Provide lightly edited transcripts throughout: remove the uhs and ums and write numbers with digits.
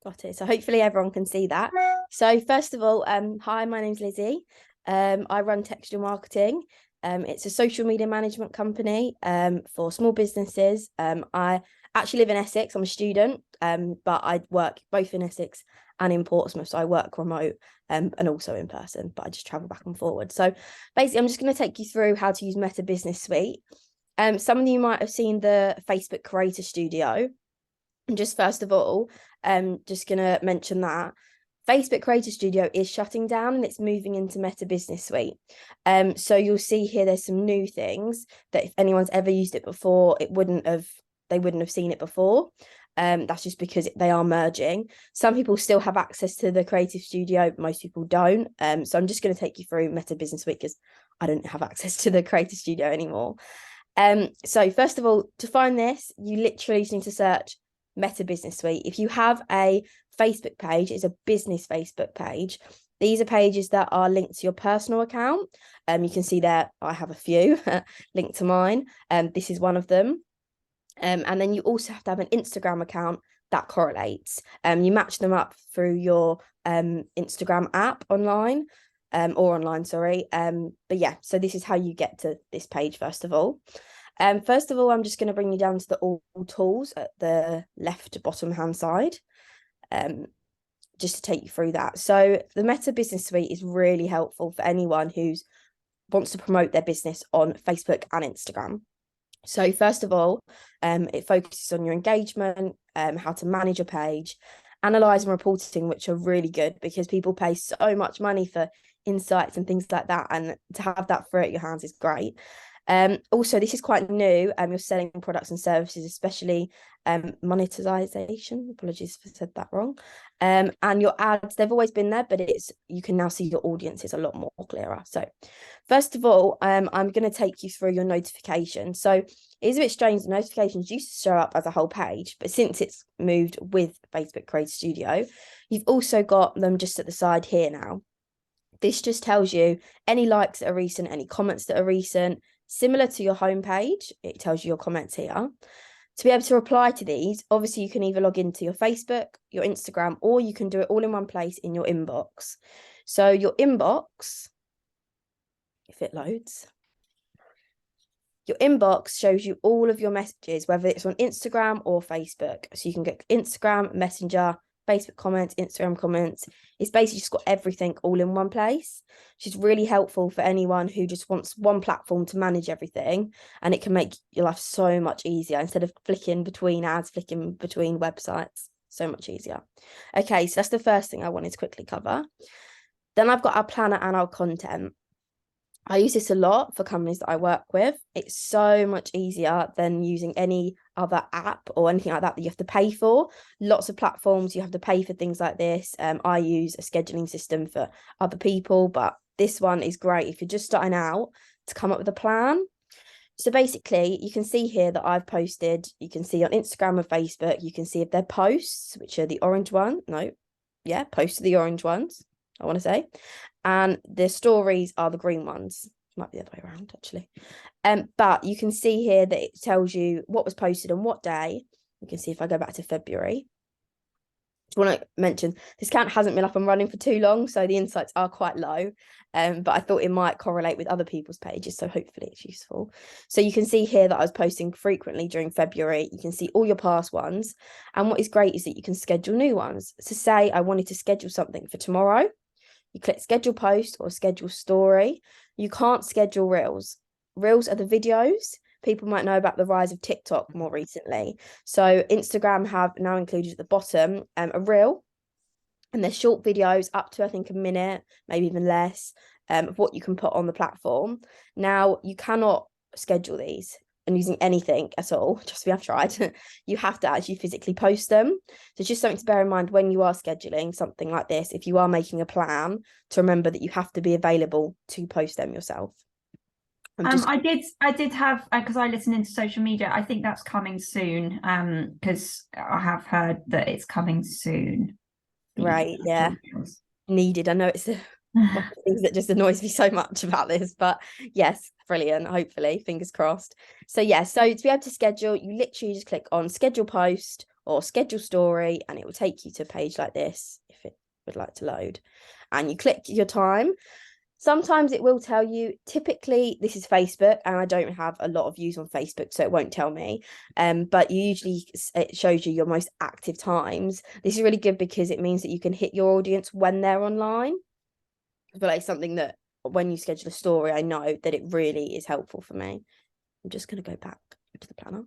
Got it. So hopefully everyone can see that. So first of all, hi, my name's Lizzie. I run Textual Marketing. It's a social media management company for small businesses. I actually live in Essex. I'm a student, but I work both in Essex and in Portsmouth. So I work remote and also in person, but I just travel back and forward. So basically, I'm just going to take you through how to use Meta Business Suite. Some of you might have seen the Facebook Creator Studio. And just first of all, just going to mention that Facebook Creator Studio is shutting down and it's moving into Meta Business Suite. So you'll see here there's some new things that if anyone's ever used it before, they wouldn't have seen it before. That's just because they are merging. Some people still have access to the Creative Studio, most people don't. So I'm just going to take you through Meta Business Suite because I don't have access to the Creative Studio anymore. So first of all, to find this, you literally just need to search Meta Business Suite. If you have a Facebook page, it's a business Facebook page. These are pages that are linked to your personal account. You can see there I have a few linked to mine. This is one of them. And then you also have to have an Instagram account that correlates. You match them up through your Instagram app online, but yeah, so this is how you get to this page first of all. First of all, I'm just going to bring you down to the all tools at the left bottom hand side, just to take you through that. So the Meta Business Suite is really helpful for anyone who wants to promote their business on Facebook and Instagram. So first of all, it focuses on your engagement, how to manage your page, analyze and reporting, which are really good because people pay so much money for insights and things like that, and to have that free at your hands is great. Also, this is quite new. You're selling products and services, especially monetization. Apologies if I said that wrong. And your ads, they've always been there, but you can now see your audiences a lot more clearer. So first of all, I'm going to take you through your notifications. So it's a bit strange. Notifications used to show up as a whole page, but since it's moved with Facebook Creator Studio, you've also got them just at the side here now. This just tells you any likes that are recent, any comments that are recent. Similar to your homepage, it tells you your comments here. To be able to reply to these, obviously you can either log into your Facebook, your Instagram, or you can do it all in one place in your inbox. So your inbox, if it loads, your inbox shows you all of your messages, whether it's on Instagram or Facebook. So you can get Instagram, Messenger, Facebook comments, Instagram comments. It's basically just got everything all in one place, which is really helpful for anyone who just wants one platform to manage everything, and it can make your life so much easier instead of flicking between ads, flicking between websites. So much easier. Okay, so that's the first thing I wanted to quickly cover. Then I've got our planner and our content. I use this a lot for companies that I work with. It's so much easier than using any other app or anything like that you have to pay for. Lots of platforms, you have to pay for things like this. I use a scheduling system for other people, but this one is great if you're just starting out to come up with a plan. So basically, you can see here that I've posted, you can see on Instagram and Facebook, you can see if they're posts, which are the orange one. No, yeah, posts are the orange ones, I want to say. And the stories are the green ones. Might be the other way around, actually. But you can see here that it tells you what was posted on what day. You can see if I go back to February. I want to mention this account hasn't been up and running for too long, so the insights are quite low. But I thought it might correlate with other people's pages, so hopefully it's useful. So you can see here that I was posting frequently during February. You can see all your past ones. And what is great is that you can schedule new ones. So say I wanted to schedule something for tomorrow. You click schedule post or schedule story. You can't schedule reels. Reels are the videos. People might know about the rise of TikTok more recently. So Instagram have now included at the bottom a reel, and they're short videos up to, I think, a minute, maybe even less, of what you can put on the platform. Now, you cannot schedule these and using anything at all, just we have tried. You have to actually physically post them. So just something to bear in mind when you are scheduling something like this, if you are making a plan, to remember that you have to be available to post them yourself. I did have, because I listen into social media, I think that's coming soon, because I have heard that it's coming soon. Right, yeah. Needed. I know it's one of the things that just annoys me so much about this, but yes, brilliant. Hopefully, fingers crossed. So yeah, so to be able to schedule, you literally just click on schedule post or schedule story, and it will take you to a page like this if it would like to load. And you click your time. Sometimes it will tell you, typically this is Facebook, and I don't have a lot of views on Facebook, so it won't tell me. But usually it shows you your most active times. This is really good because it means that you can hit your audience when they're online. But like something that when you schedule a story, I know that it really is helpful for me. I'm just going to go back to the planner.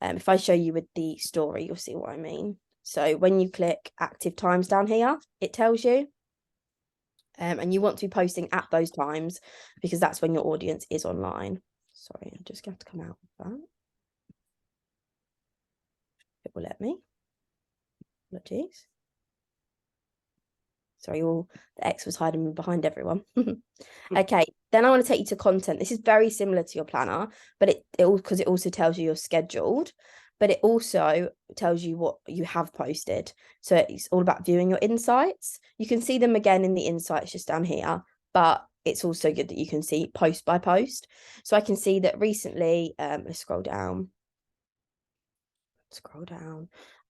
If I show you with the story, you'll see what I mean. So when you click active times down here, it tells you. And you want to be posting at those times because that's when your audience is online. Sorry, I'm just going to come out of that. It will let me. Apologies. Sorry, all the X was hiding behind everyone. Okay, then I want to take you to content. This is very similar to your planner, but it also tells you you're scheduled, but it also tells you what you have posted. So it's all about viewing your insights. You can see them again in the insights just down here, but it's also good that you can see post by post. So I can see that recently, let's scroll down.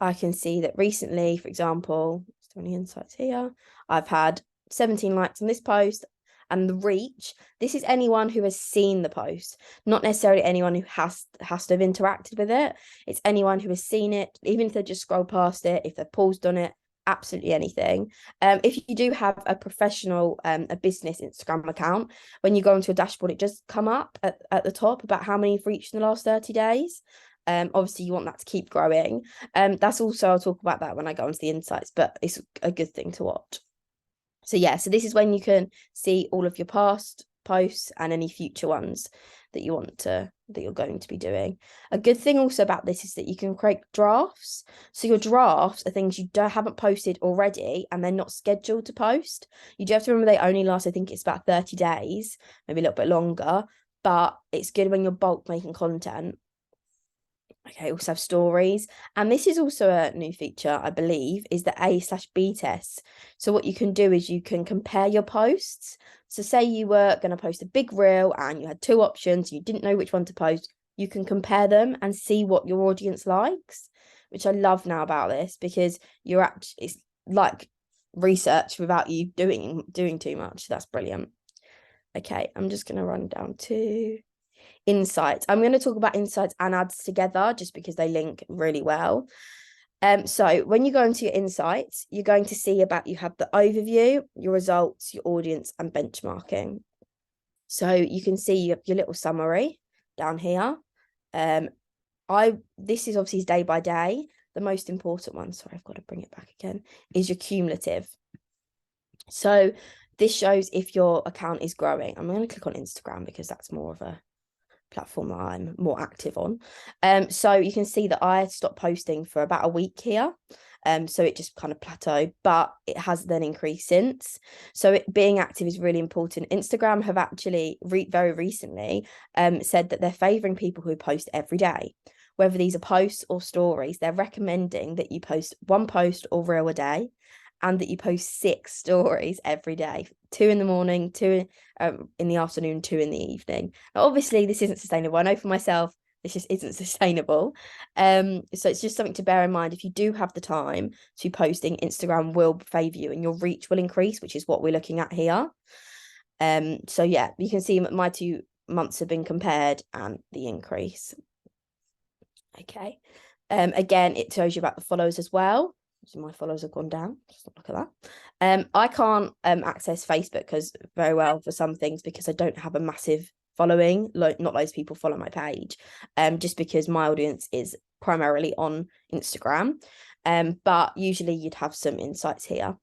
I can see that recently, for example, is there any insights here? I've had 17 likes on this post. And the reach, this is anyone who has seen the post, not necessarily anyone who has to have interacted with it. It's anyone who has seen it, even if they just scroll past it, if they've paused on it, absolutely anything. If you do have a professional, a business Instagram account, when you go into a dashboard, it does come up at the top about how many you've reached in the last 30 days. Obviously you want that to keep growing. That's also, I'll talk about that when I go into the insights, but it's a good thing to watch. So yeah, so this is when you can see all of your past posts and any future ones that you're going to be doing. A good thing also about this is that you can create drafts. So your drafts are things you haven't posted already and they're not scheduled to post. You do have to remember they only last, I think it's about 30 days, maybe a little bit longer, but it's good when you're bulk making content. Okay, also have stories. And this is also a new feature, I believe, is the A/B tests. So what you can do is you can compare your posts. So say you were going to post a big reel and you had two options, you didn't know which one to post. You can compare them and see what your audience likes, which I love now about this because it's like research without you doing too much. That's brilliant. Okay, I'm just going to run down to insights. I'm going to talk about insights and ads together just because they link really well. So when you go into your insights, you're going to see you have the overview, your results, your audience, and benchmarking. So you can see your little summary down here. This is obviously day by day. The most important one, sorry, I've got to bring it back again, is your cumulative. So this shows if your account is growing. I'm going to click on Instagram because that's more of a platform that I'm more active on. So you can see that I stopped posting for about a week here. So it just kind of plateaued, but it has then increased since. So being active is really important. Instagram have actually very recently said that they're favoring people who post every day. Whether these are posts or stories, they're recommending that you post one post or reel a day, and that you post 6 stories every day, 2 in the morning, 2 in the afternoon, 2 in the evening. Now, obviously, this isn't sustainable. I know for myself, this just isn't sustainable. So it's just something to bear in mind. If you do have the time to posting, Instagram will favour you and your reach will increase, which is what we're looking at here. So yeah, you can see my 2 months have been compared and the increase. Okay. Again, it tells you about the followers as well. So my followers have gone down. Just look at that. I can't access Facebook very well for some things because I don't have a massive following. Not loads of people follow my page. Just because my audience is primarily on Instagram. But usually you'd have some insights here.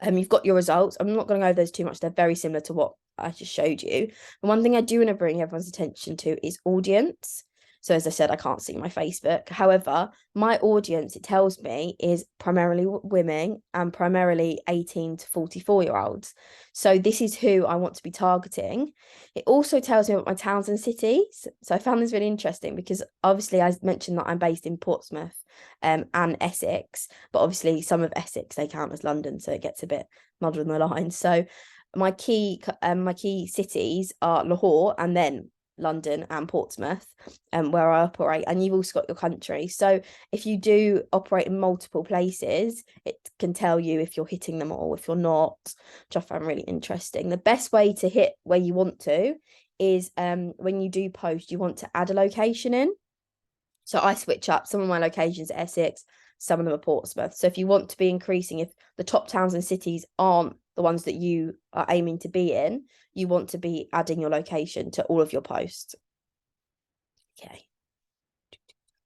You've got your results. I'm not going to go over those too much. They're very similar to what I just showed you. But one thing I do want to bring everyone's attention to is audience. So as I said, I can't see my Facebook. However, my audience, it tells me, is primarily women and primarily 18 to 44-year-olds. So this is who I want to be targeting. It also tells me about my towns and cities. So I found this really interesting because obviously I mentioned that I'm based in Portsmouth and Essex, but obviously some of Essex, they count as London, so it gets a bit muddled in the line. So my key cities are Lahore and then London and Portsmouth, where I operate, and you've also got your country. So if you do operate in multiple places, it can tell you if you're hitting them all, if you're not, which I find really interesting. The best way to hit where you want to is when you do post, you want to add a location in. So I switch up. Some of my locations are Essex, some of them are Portsmouth. So if you want to be increasing, if the top towns and cities aren't the ones that you are aiming to be in, you want to be adding your location to all of your posts. Okay.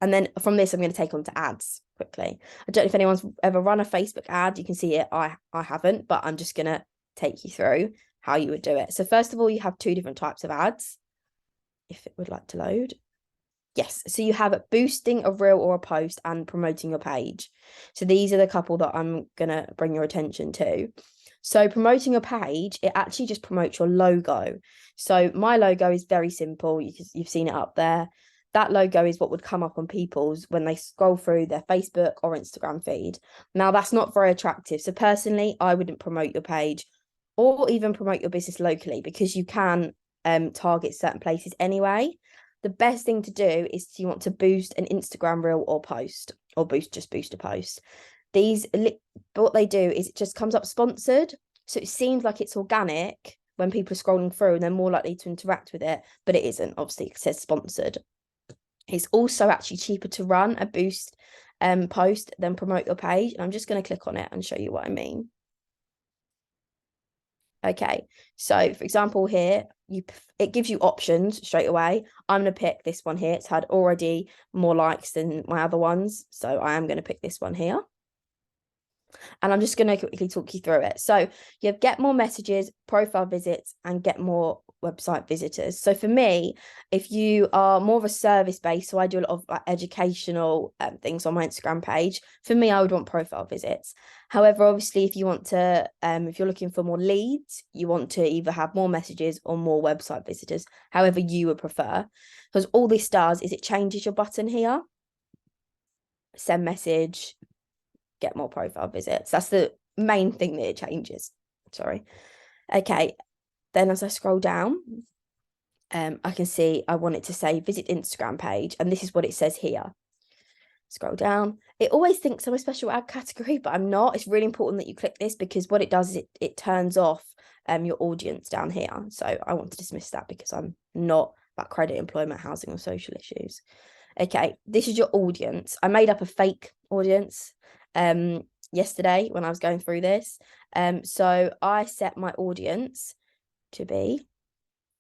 And then from this, I'm going to take on to ads quickly. I don't know if anyone's ever run a Facebook ad. You can see it. I haven't, but I'm just going to take you through how you would do it. So first of all, you have 2 different types of ads, if it would like to load. Yes, so you have boosting a reel or a post and promoting your page. So these are the couple that I'm going to bring your attention to. So promoting your page, it actually just promotes your logo. So my logo is very simple. You've seen it up there. That logo is what would come up on people's when they scroll through their Facebook or Instagram feed. Now, that's not very attractive. So personally, I wouldn't promote your page or even promote your business locally, because you can target certain places anyway. The best thing to do is you want to boost an Instagram reel or post, or boost a post. What they do is it just comes up sponsored. So it seems like it's organic when people are scrolling through and they're more likely to interact with it, but it isn't. Obviously, it says sponsored. It's also actually cheaper to run a boost post than promote your page. And I'm just going to click on it and show you what I mean. Okay, so for example here, it gives you options straight away. I'm going to pick this one here. It's had already more likes than my other ones, so I am going to pick this one here. And I'm just going to quickly talk you through it. So you have get more messages, profile visits, and get more website visitors. So for me, if you are more of a service based, so I do a lot of educational things on my Instagram page, for me, I would want profile visits. However, obviously, if you want to, if you're looking for more leads, you want to either have more messages or more website visitors, however you would prefer. Because all this does is it changes your button here. Send message, get more profile visits. That's the main thing that it changes. Sorry. Okay. Then as I scroll down, I can see I want it to say visit Instagram page. And this is what it says here. Scroll down. It always thinks I'm a special ad category, but I'm not. It's really important that you click this, because what it does is it turns off your audience down here. So I want to dismiss that because I'm not about credit, employment, housing, or social issues. Okay, this is your audience. I made up a fake audience yesterday when I was going through this. So I set my audience to be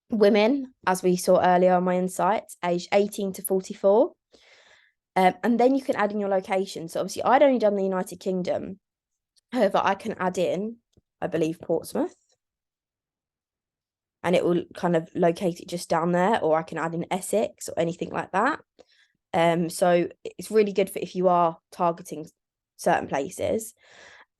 women, as we saw earlier on my insights, aged 18 to 44. And then you can add in your location. So obviously I'd only done the United Kingdom. However, I can add in, I believe, Portsmouth. And it will kind of locate it just down there, or I can add in Essex or anything like that. So it's really good for if you are targeting certain places.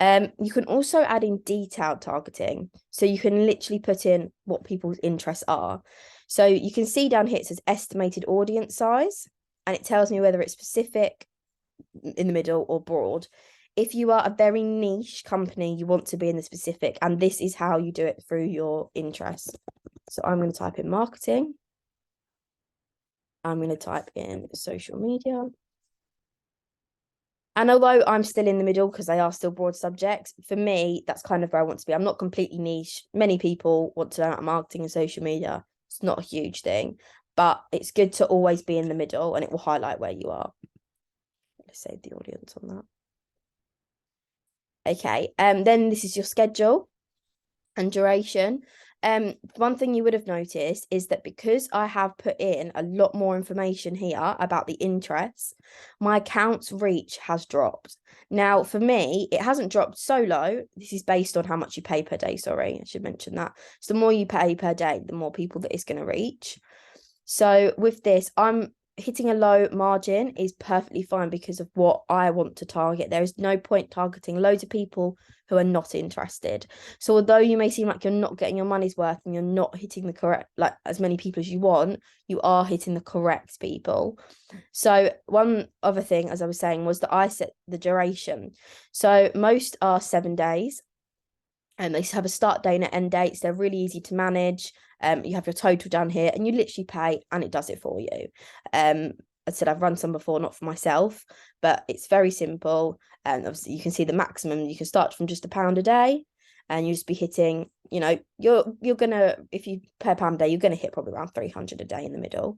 You can also add in detailed targeting. So you can literally put in what people's interests are. So you can see down here, it says estimated audience size, and it tells me whether it's specific, in the middle, or broad. If you are a very niche company, you want to be in the specific, and this is how you do it through your interests. So I'm going to type in marketing. I'm going to type in social media. And although I'm still in the middle because they are still broad subjects, for me, that's kind of where I want to be. I'm not completely niche. Many people want to learn about marketing and social media. It's not a huge thing, but it's good to always be in the middle, and it will highlight where you are. Let's save the audience on that. Okay, then this is your schedule and duration. One thing you would have noticed is that because I have put in a lot more information here about the interests, my account's reach has dropped. Now, for me, it hasn't dropped so low. This is based on how much you pay per day. Sorry, I should mention that. So the more you pay per day, the more people that it's going to reach. So with this, I'm hitting a low margin is perfectly fine because of what I want to target. There is no point targeting loads of people who are not interested. So although you may seem like you're not getting your money's worth and you're not hitting the correct, like as many people as you want, you are hitting the correct people. So one other thing, as I was saying, was that I set the duration. So most are 7 days. And they have a start date and an end date, so they're really easy to manage. You have your total down here, and you literally pay, and it does it for you. I said I've run some before, not for myself, but it's very simple. And obviously, you can see the maximum. You can start from just £1 a day, and you just be hitting. You know, you're gonna, if you pay £1 a day, you're gonna hit probably around 300 a day in the middle,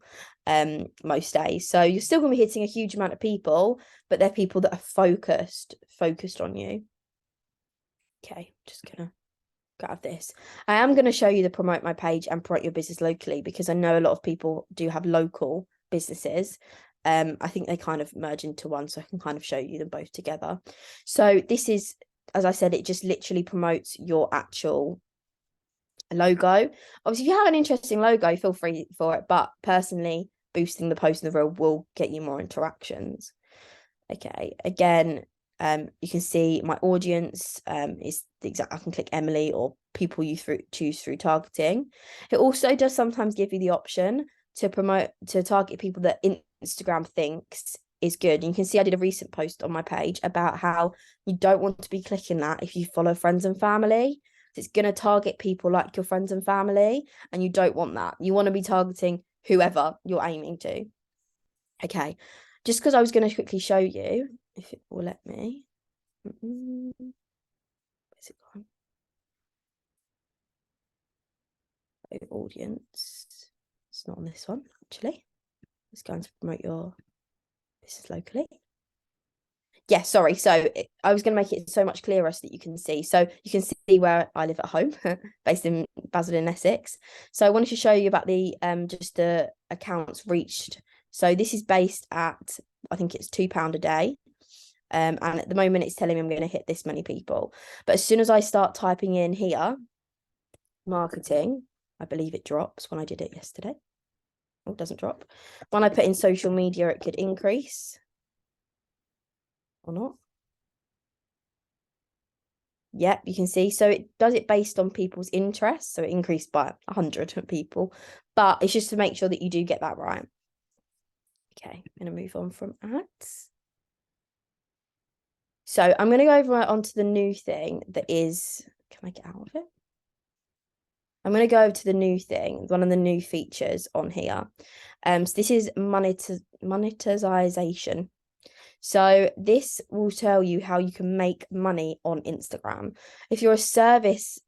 most days. So you're still gonna be hitting a huge amount of people, but they're people that are focused on you. Okay, just gonna go out of this. I am going to show you the promote my page and promote your business locally, because I know a lot of people do have local businesses. I think they kind of merge into one, so I can kind of show you them both together. So this is, as I said, it just literally promotes your actual logo. Obviously, if you have an interesting logo, feel free for it, but personally, boosting the post in the reel will get you more interactions. Okay, again, you can see my audience is the exact. I can click Emily or people you choose through targeting. It also does sometimes give you the option to target people that Instagram thinks is good. And you can see I did a recent post on my page about how you don't want to be clicking that if you follow friends and family. It's going to target people like your friends and family, and you don't want that. You want to be targeting whoever you're aiming to. Okay, just because I was going to quickly show you, if it will let me. Where's it gone? Audience. It's not on this one, actually. It's going to promote your business locally. Yeah, sorry. So I was going to make it so much clearer so that you can see. So you can see where I live at home, based in Basildon, Essex. So I wanted to show you about the just the accounts reached. So this is based at, I think it's £2 a day. And at the moment it's telling me I'm going to hit this many people. But as soon as I start typing in here, marketing, I believe it drops when I did it yesterday. Oh, it doesn't drop. When I put in social media, it could increase. Or not. Yep, you can see. So it does it based on people's interests. So it increased by 100 people. But it's just to make sure that you do get that right. Okay, I'm going to move on from ads. So I'm going to go over onto the new thing that is, can I get out of it? I'm going to go over to the new thing, one of the new features on here. So this is monetization. So this will tell you how you can make money on Instagram. If you're a service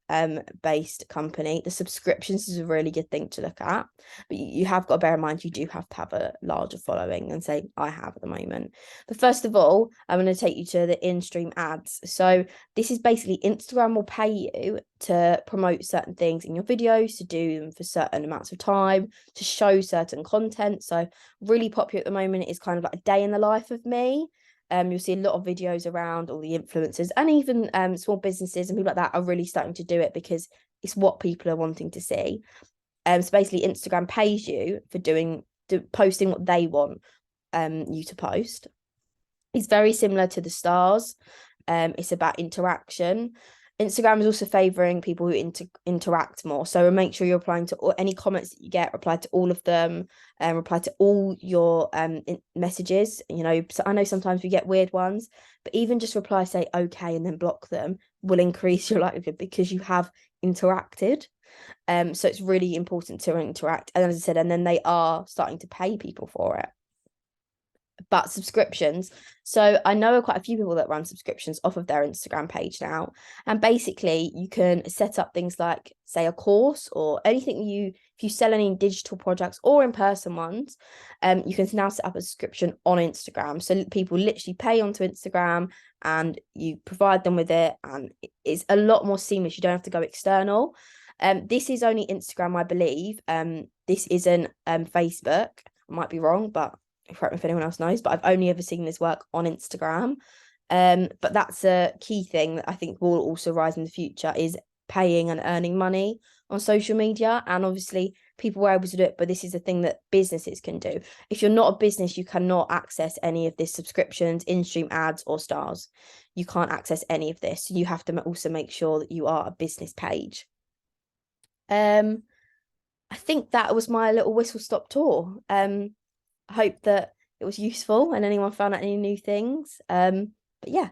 based company, the subscriptions is a really good thing to look at. But you have got to bear in mind you do have to have a larger following than say I have at the moment. But first of all, I'm going to take you to the in-stream ads. So this is basically Instagram will pay you to promote certain things in your videos, to do them for certain amounts of time, to show certain content. So really popular at the moment is kind of like a day in the life of me. You'll see a lot of videos around all the influencers, and even small businesses and people like that are really starting to do it because it's what people are wanting to see. So basically Instagram pays you for posting what they want you to post. It's very similar to the stars. It's about interaction. Instagram is also favoring people who interact more. So make sure you're replying to any comments that you get, reply to all of them, and reply to all your messages. You know, so I know sometimes we get weird ones, but even just reply, say okay, and then block them will increase your likelihood because you have interacted. So it's really important to interact. And as I said, and then they are starting to pay people for it. But subscriptions, so I know quite a few people that run subscriptions off of their Instagram page now, and basically you can set up things like, say, a course or anything if you sell any digital products or in-person ones, you can now set up a subscription on Instagram, so people literally pay onto Instagram and you provide them with it, and it's a lot more seamless. You don't have to go external. This is only Instagram, I believe. This isn't Facebook. I might be wrong, but correct me if anyone else knows, but I've only ever seen this work on Instagram. But that's a key thing that I think will also rise in the future, is paying and earning money on social media. And obviously people were able to do it, but this is a thing that businesses can do. If you're not a business, you cannot access any of this subscriptions, in-stream ads or stars. You can't access any of this. You have to also make sure that you are a business page. I think that was my little whistle stop tour. I hope that it was useful and anyone found out any new things. But yeah.